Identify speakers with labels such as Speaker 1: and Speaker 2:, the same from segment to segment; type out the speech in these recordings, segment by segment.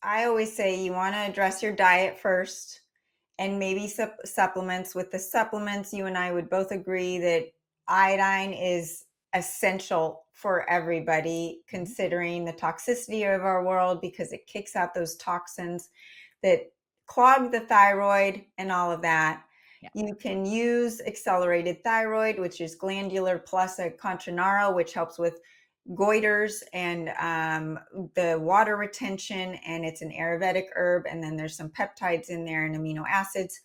Speaker 1: I always say you want to address your diet first and maybe supplements. With the supplements, you and I would both agree that iodine is essential for everybody,
Speaker 2: Mhm.
Speaker 1: considering the toxicity of our world, because it kicks out those toxins that clog the thyroid and all of that.
Speaker 2: Yeah.
Speaker 1: You can use accelerated thyroid, which is glandular plus a contranaro, which helps with goiters and the water retention, and it's an Ayurvedic herb. And then there's some peptides in there and amino acids.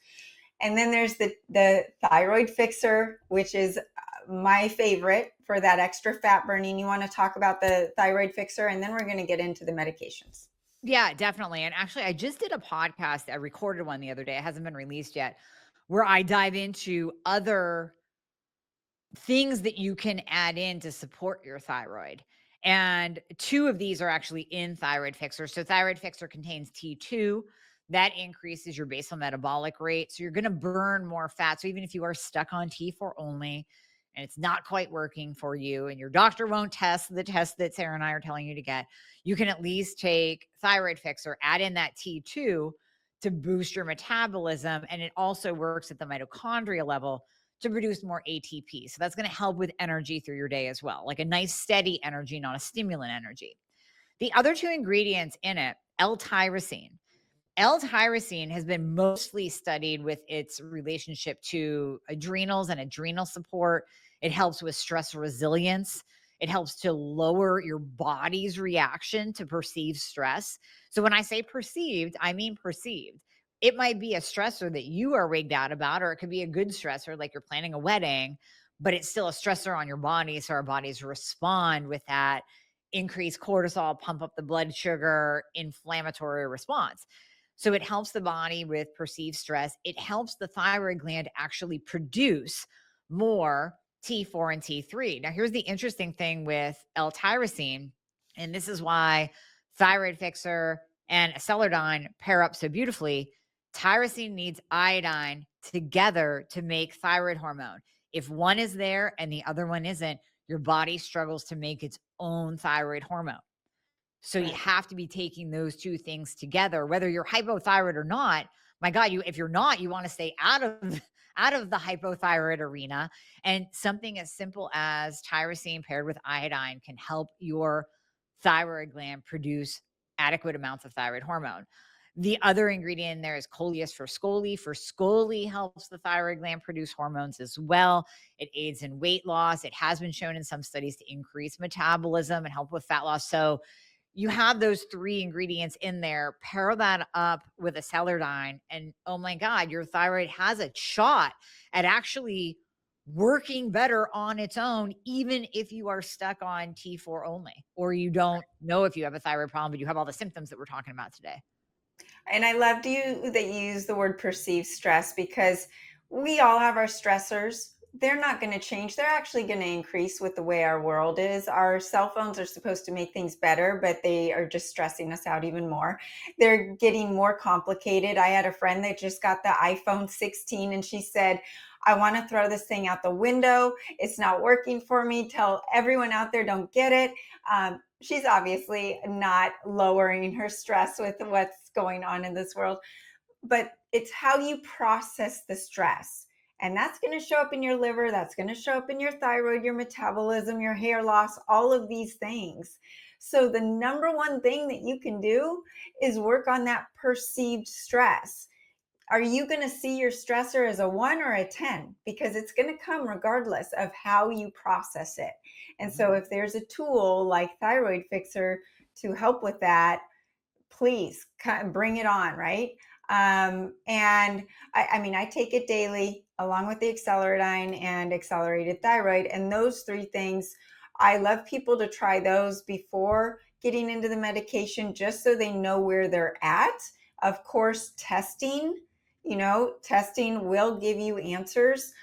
Speaker 1: And then there's the thyroid fixer, which is my favorite for that extra fat burning. You want to talk about the thyroid fixer, and then we're going to get into the medications.
Speaker 2: Yeah, definitely. And actually, I just did a podcast. I recorded one the other day. It hasn't been released yet, where I dive into other things that you can add in to support your thyroid. And two of these are actually in Thyroid Fixer. So, Thyroid Fixer contains T2. That increases your basal metabolic rate. So, you're going to burn more fat. So, even if you are stuck on T4 only and it's not quite working for you, and your doctor won't test the test that Sarah and I are telling you to get, you can at least take Thyroid Fixer, add in that T2 to boost your metabolism. And it also works at the mitochondria level to produce more ATP. So that's going to help with energy through your day as well, like a nice steady energy, not a stimulant energy. The other two ingredients in it, L-tyrosine. L-tyrosine has been mostly studied with its relationship to adrenals and adrenal support. It helps with stress resilience. It helps to lower your body's reaction to perceived stress. So when I say perceived, I mean perceived. It might be a stressor that you are wigged out about, or it could be a good stressor, like you're planning a wedding, but it's still a stressor on your body. So our bodies respond with that increased cortisol, pump up the blood sugar, inflammatory response. So it helps the body with perceived stress. It helps the thyroid gland actually produce more T4 and T3. Now, here's the interesting thing with L-tyrosine, and this is why Thyroid Fixer and Celardine pair up so beautifully. Tyrosine needs iodine together to make thyroid hormone. If one is there and the other one isn't, your body struggles to make its own thyroid hormone. So you
Speaker 1: Right.
Speaker 2: have to be taking those two things together, whether you're hypothyroid or not. My God, if you're not, you want to stay out of out of the hypothyroid arena. And something as simple as tyrosine paired with iodine can help your thyroid gland produce adequate amounts of thyroid hormone. The other ingredient in there is coleus for scoli. For scoli helps the thyroid gland produce hormones as well. It aids in weight loss. It has been shown in some studies to increase metabolism and help with fat loss. So you have those three ingredients in there, pair that up with a Celardine, and oh my God, your thyroid has a shot at actually working better on its own, even if you are stuck on T4 only, or you don't know if you have a thyroid problem, but you have all the symptoms that we're talking about today.
Speaker 1: And I loved you that you use the word perceived stress, because we all have our stressors. They're not going to change. They're actually going to increase with the way our world is. Our cell phones are supposed to make things better, but they are just stressing us out even more. They're getting more complicated. I had a friend that just got the iPhone 16, and she said, I want to throw this thing out the window. It's not working for me. Tell everyone out there, don't get it. She's obviously not lowering her stress with what's going on in this world, but it's how you process the stress. And that's going to show up in your liver. That's going to show up in your thyroid, your metabolism, your hair loss, all of these things. So, the number one thing that you can do is work on that perceived stress. Are you going to see your stressor as a 1 or a 10? Because it's going to come regardless of how you process it. And
Speaker 2: Mhm.
Speaker 1: so if there's a tool like Thyroid Fixer to help with that, please bring it on, right? And I mean, I take it daily along with the Acceleradine and accelerated thyroid. And those three things, I love people to try those before getting into the medication, just so they know where they're at. Of course, testing will give you answers.